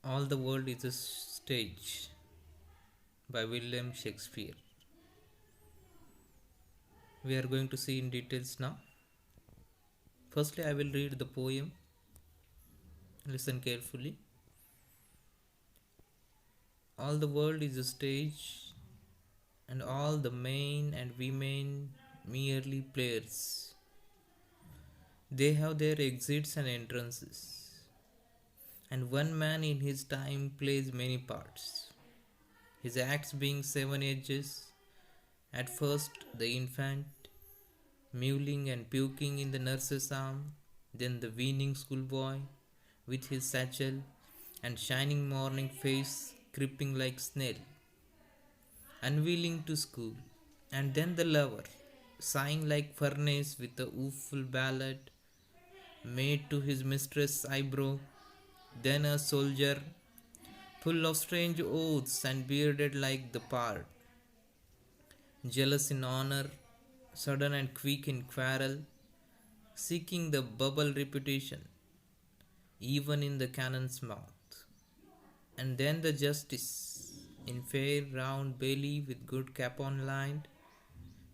All the World is a Stage by William Shakespeare. We are going to see in details now. Firstly, I will read the poem. Listen carefully. All the world is a stage, and all the men and women merely players. They have their exits and entrances, and one man in his time plays many parts. His acts being seven ages, at first the infant, mewling and puking in the nurse's arm, then the weaning schoolboy with his satchel and shining morning face creeping like snail, unwilling to school, and then the lover, sighing like furnace with a woeful ballad made to his mistress' eyebrow, then a soldier, full of strange oaths and bearded like the pard, jealous in honor, sudden and quick in quarrel, seeking the bubble reputation, even in the cannon's mouth. And then the justice, in fair round belly with good capon lined,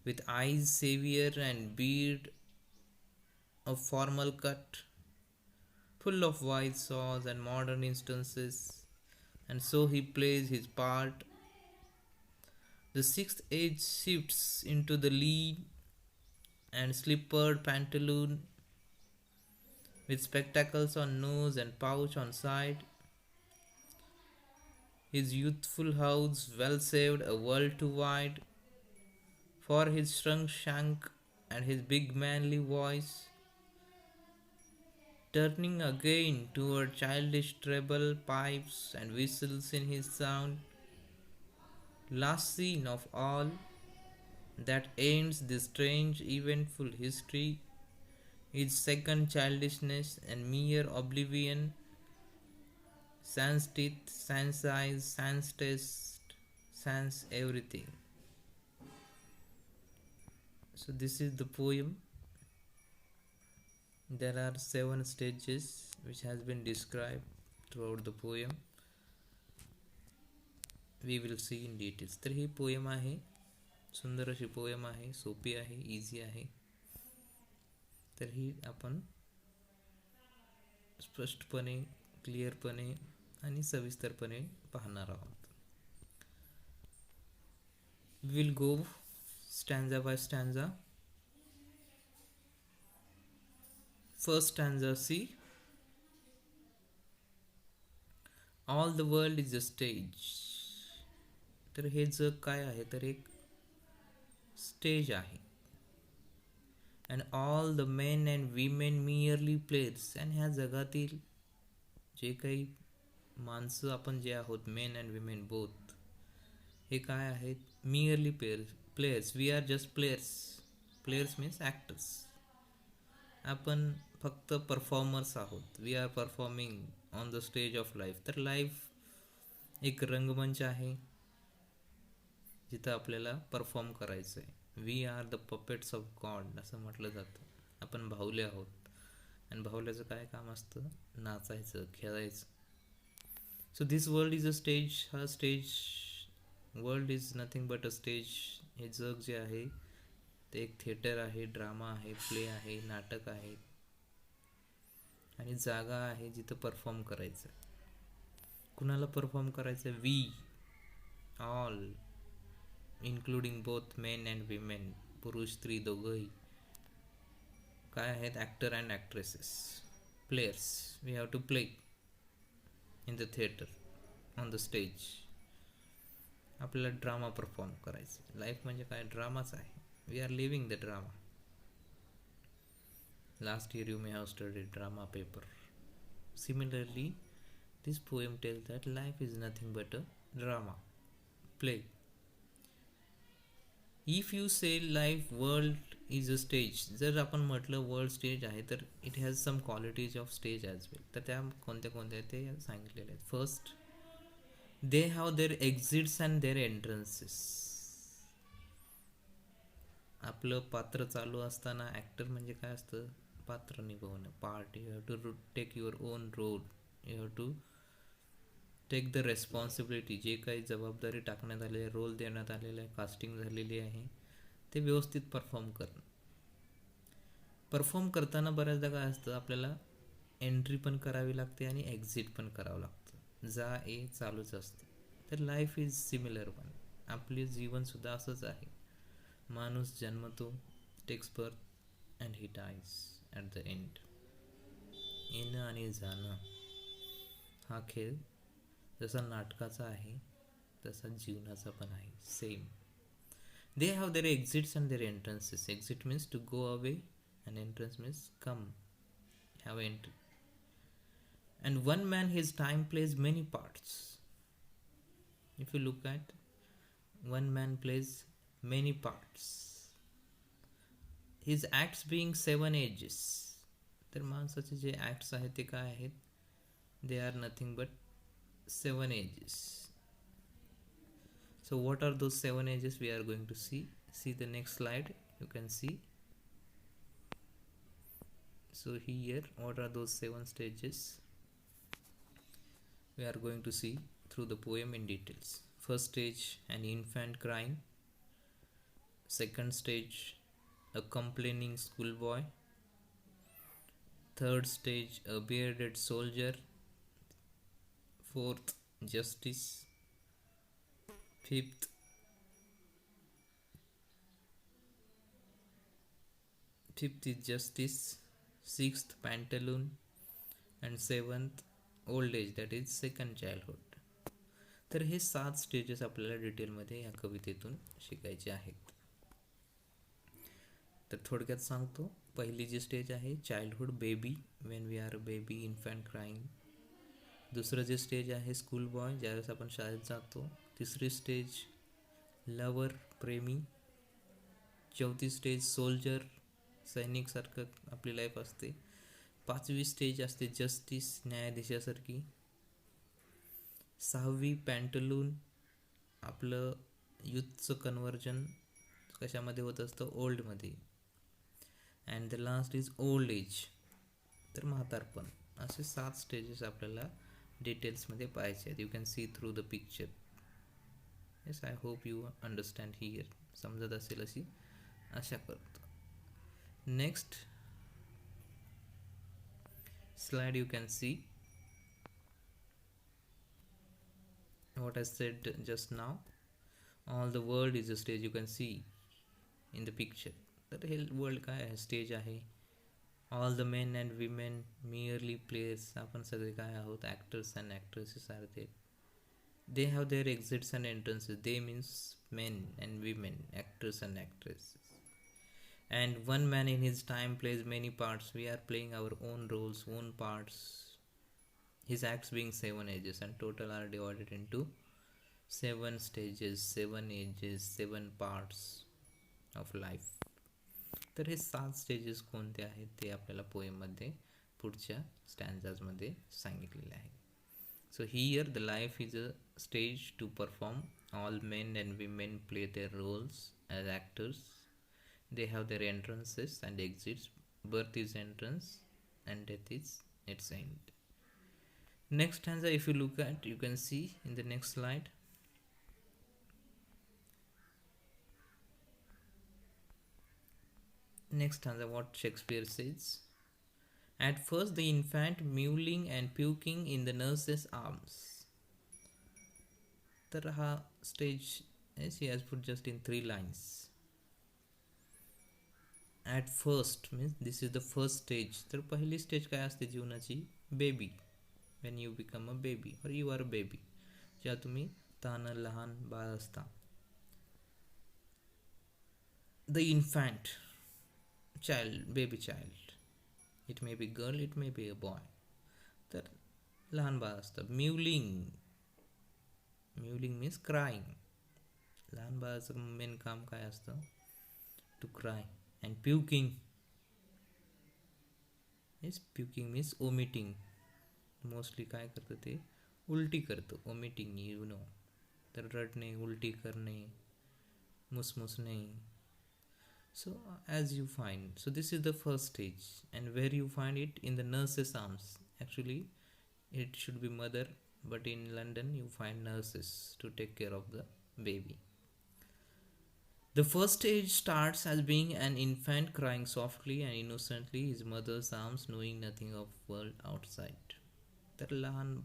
with eyes severe and beard of formal cut, full of wise saws and modern instances, and so he plays his part. The sixth age shifts into the lean and slippered pantaloon with spectacles on nose and pouch on side, his youthful house well saved a world too wide for his shrunk shank and his big manly voice, turning again toward childish treble pipes and whistles in his sound. Last scene of all that ends this strange eventful history is second childishness and mere oblivion, sans teeth, sans eyes, sans taste, sans everything. So this is the poem. There are seven stages which has been described throughout the poem. We will see in details. तर ही poem आहे, सुंदर अशी poem आहे, सोपी आहे, easy आहे. तर ही आपण स्पष्टपणे, क्लिअरपणे आणि सविस्तरपणे पाहणार आहोत. We will go stanza by stanza. First stanza, see. All the world is a stage. तर हे जग काय आहे, तर एक स्टेज आहे. And all the men and women merely players. And ह्या जगातील जे काही माणसं आपण जे आहोत, मेन अँड विमेन बोथ, हे काय आहेत, merely players. We are just players. Players means actors. आपण फक्त परफॉर्मर्स आहोत. We are performing on the stage of life. तर लाईफ एक रंगमंच आहे जिथं आपल्याला परफॉर्म करायचं आहे. We are the puppets of God असं म्हटलं जातं. आपण भावले आहोत. आणि भावल्याचं काय काम असतं, नाचायचं, खेळायचं. So this world is a stage. हा stage, world is nothing but a stage. हे जग जे आहे ते एक थिएटर आहे, ड्रामा आहे, प्ले आहे, नाटक आहे आणि जागा आहे जिथं परफॉर्म करायचं. कुणाला परफॉर्म करायचं, we all, including both men and women, पुरुष स्त्री दोघंही काय आहेत, actor and actresses, players. We have to play in the theatre, on the stage. आपल्याला ड्रामा परफॉर्म करायचं. लाईफ म्हणजे काय, ड्रामाच आहे. We are living the drama. Last year you may have studied drama paper. Similarly, this poem tells that life is nothing but a drama, play. If you say life world is a stage, जर आपण म्हटलं world stage आहे तर it has some qualities of stage as well. तर त्या कोणत्या कोणत्या ते सांगितलेल्या आहेत. First, they have their exits and their entrances. आपलं पात्र चालू असताना ॲक्टर म्हणजे काय असतं, पात्र निभवणं, part. You have to take your own role. You have to take the responsibility. जे काही जबाबदारी टाकण्यात आलेली आहे, रोल देण्यात आलेला आहे, कास्टिंग झालेली आहे, ते व्यवस्थित परफॉर्म करणं. परफॉर्म करताना बऱ्याचदा काय असतं, आपल्याला एंट्री पण करावी लागते आणि एक्झिट पण करावं लागतं. जा ए चालूच असतं. तर लाईफ इज सिमिलर वन. आपले जीवनसुद्धा असंच आहे. माणूस जन्मतो, takes birth and he dies at the end. येणं आणि जाणं हा खेळ जसा नाटकाचा आहे तसा जीवनाचा पण आहे. Same. They have their exits and their entrances. Exit means to go away and entrance means come, have entry. And one man, his time plays many parts. If you look at, one man plays many parts, his acts being seven ages. तर माणसाचे जे acts आहेत ते काय आहेत? They are nothing but seven ages. So what are those seven ages? We are going to see the next slide. You can see. So here, what are those seven stages? We are going to see through the poem in details. First stage, an infant crying. Second stage, a complaining schoolboy. Third stage, a bearded soldier. Fourth, justice. Fifth, is justice. Sixth, pantaloon. And seventh, old age, that is second childhood. तर हे 7 stages आपल्याला डिटेलमध्ये ह्या कवितेतून शिकायचे आहेत. तर थोडक्यात सांगतो. पहिली जी स्टेज आहे childhood, baby, when we are baby, infant crying. दुसरं जे स्टेज आहे स्कूल बॉय, ज्यावेळेस आपण शाळेत जातो. तिसरी स्टेज लवर, प्रेमी. चौथी स्टेज सोल्जर, सैनिकसारखं आपली लाईफ असते. पाचवी स्टेज असते जस्टिस, न्यायाधीशासारखी. सहावी पॅन्टलून, आपलं युथचं कन्वर्जन कशामध्ये होत असतं? ओल्डमध्ये. And the last is old age, तर म्हातारपण. असे 7 स्टेजेस आपल्याला डिटेल्समध्ये पाहायचे आहेत. You can see through the picture. Yes, I hope you understand here. समजत असेल अशी आशा करतो. Next slide, you can see what I said just now. All the world is a stage. You can see in the picture that the whole world काय आहे? Stage आहे. All the men and women merely players. आपण सगळे काय आहोत? Actors and actresses are there. They have their exits and entrances. They means men and women, actors and actresses. And one man in his time plays many parts. We are playing our own roles, own parts. His acts being 7 ages, and total are divided into 7 stages, 7 ages, 7 parts of life. तर हे 7 stages कोणते आहेत ते आपल्याला पोएममध्ये पुढच्या स्टॅन्झाजमध्ये सांगितलेले आहे. So here the life is a stage to perform. All men and women play their roles as actors. They have their entrances and exits. Birth is entrance and death is its end. Next stanza, if you look at, you can see in the next slide. Next stanza, what Shakespeare says. At first the infant mewling and puking in the nurse's arms. तर हा stage he has put just in 3 lines. At first means this is the first stage. तर पहिली stage काय असते जीवनाची? Baby. When you become a baby और you are a baby, जेव्हा तुम्ही तानं लहान बाळ असता. The infant child, baby child. It may be girl, it may be a boy. तर लहान बाळ असतं. Mewling, mewling means crying. लहान बाळाचं मेन काम काय असतं? To cry. And puking, means puking means vomiting. Mostly काय करतं ते? उलटी करतं. Vomiting, you know. तर रडणे, उलटी करणे, मुसमुसणे. So as you find, so this is the first stage, and where you find it? In the nurse's arms. Actually it should be mother but in London you find nurses to take care of the baby. The first stage starts as being an infant crying softly and innocently his mother's arms, knowing nothing of world outside. तर लहान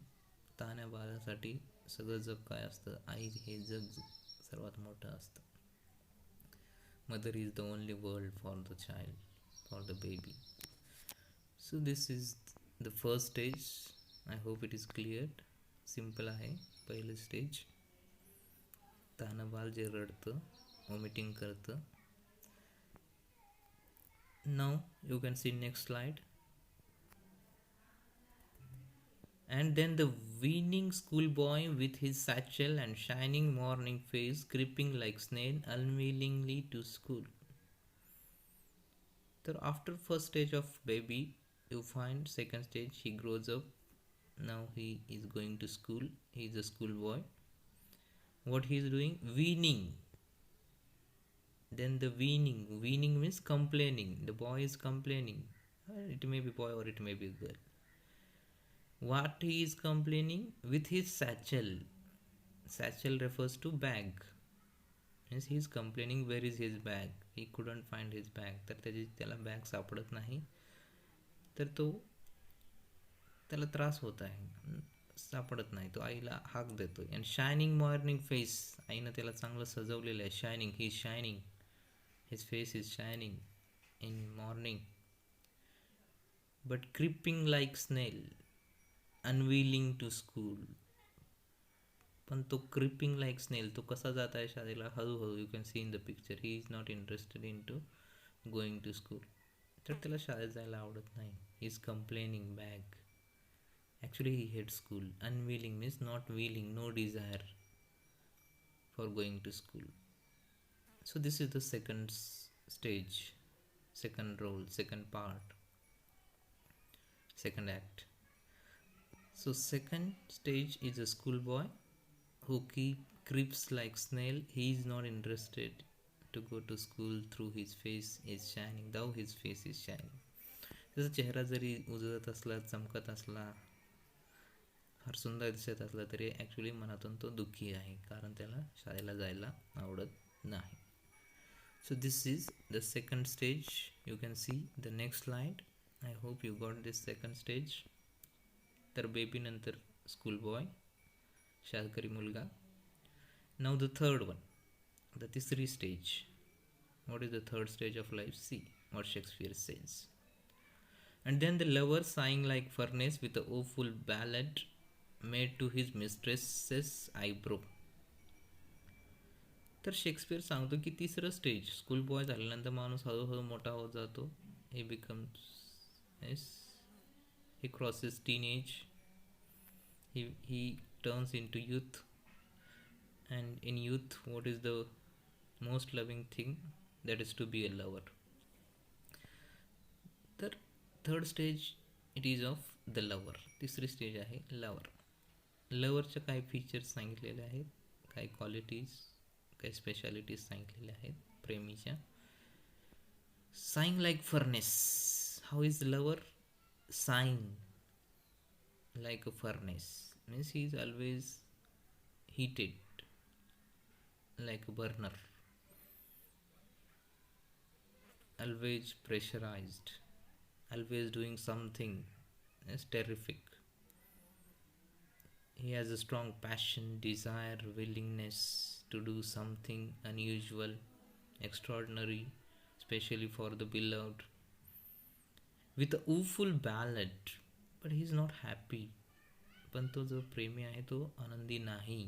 तान्ह्या बाळासाठी सगळं जग काय असतं, आई हे जग सर्वात मोठं असतं. Mother is the only world for the child, for the baby. So this is the first stage. I hope it is cleared. Simple आहे पहिलं स्टेज. तान्हं बाळ जे रडतं, वॉमिटिंग करतं. Now you can see next slide. And then the weaning schoolboy with his satchel and shining morning face creeping like snail unwillingly to school. So after first stage of baby, you find second stage, he grows up. Now he is going to school. He is a schoolboy. What he is doing? Weaning. Then the weaning means complaining. The boy is complaining. It may be boy or it may be girl. What he is complaining? With his satchel. Satchel refers to bag. Means he is complaining where is his bag. He couldn't find his bag. तर त्याला bag सापडत नाही. तर तो त्याला त्रास होत आहे, सापडत नाही. तो आईला हाक देतोय. अँड शायनिंग मॉर्निंग फेस, आईनं त्याला चांगलं सजवलेलं आहे. Shining, he is shining, his face is shining in morning. But creeping like snail unwilling to school. पण तो क्रिपिंग लाईक स्नेल, तो कसा जात आहे शाळेला? हळूहळू. You can see in the picture, he is not interested in to going to school. तर त्याला शाळेत जायला आवडत नाही. He is complaining bag. Actually he hates school. Unwilling means not willing, no desire for going to school. So this is the second stage, second role, second part, second act. So second stage is a schoolboy who creeps like snail. He is not interested to go to school through his face is shining, though his face is shining. त्याचा चेहरा जरी उजळत असला, चमकत असला, फार सुंदर दिसत असला तरी actually मनातून तो दुःखी आहे, कारण त्याला शाळेला जायला आवडत नाही. So this is the second stage. You can see the next slide. I hope you got this second stage. तर बेबी नंतर स्कूल बॉय, शाळकरी मुलगा. Now the third one, the तिसरी stage. What is the third stage of life? See what Shakespeare says. And then the lover, sighing like furnace with a woeful ballad, made to his mistress's eyebrow. तर Shakespeare सांगतो की तिसरं stage, school boy झाल्यानंतर माणूस हळूहळू मोठा होत जातो. He becomes, he crosses teenage, he turns into youth. And in youth what is the most loving thing? That is to be a lover. तर third stage it is of the lover. तिसरी stage आहे lover. लवरच्या काही features सांगितलेले आहेत, काही qualities, काही specialities सांगितलेल्या आहेत प्रेमीच्या. Sighing like furnace. How is lover? Sighing like a furnace means he is always heated like a burner, always pressurized, always doing something is terrific. He has a strong passion, desire, willingness to do something unusual, extraordinary, especially for the beloved, with a woeful ballad. But he is not happy. पण तो जो प्रेमी आहे तो आनंदी नाही.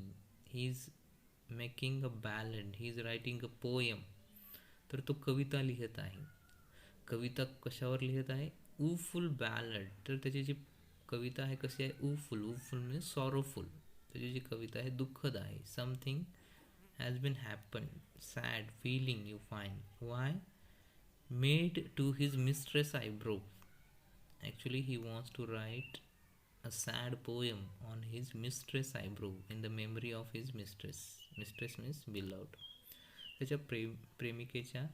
He is making a ballad, he is writing a poem. तर तो कविता लिहित आहे. कविता कशावर लिहित आहे? Woeful ballad. तर त्याची जी कविता आहे कशी आहे? ऊफुल. Woeful means sorrowful. त्याची जी कविता आहे दुःखद आहे. Something has been happen, sad feeling you find. Why? Made to his mistress eyebrow. Actually he wants to write a sad poem on his mistress eyebrow in the memory of his mistress. Mistress means beloved. त्याच्या प्रेमिकेच्या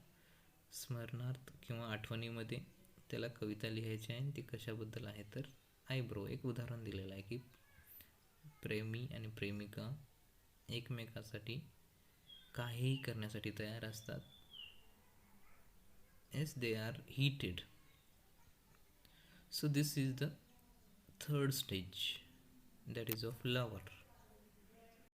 स्मरणार्थ किंवा आठवणीमध्ये त्याला कविता लिहायची आहे. ती कशाबद्दल आहे तर आयब्रो. एक उदाहरण दिलेलं आहे की प्रेमी आणि प्रेमिका एकमेकासाठी काहीही करण्यासाठी तयार असतात. Yes, they are heated. So this is the third stage, that is of lover.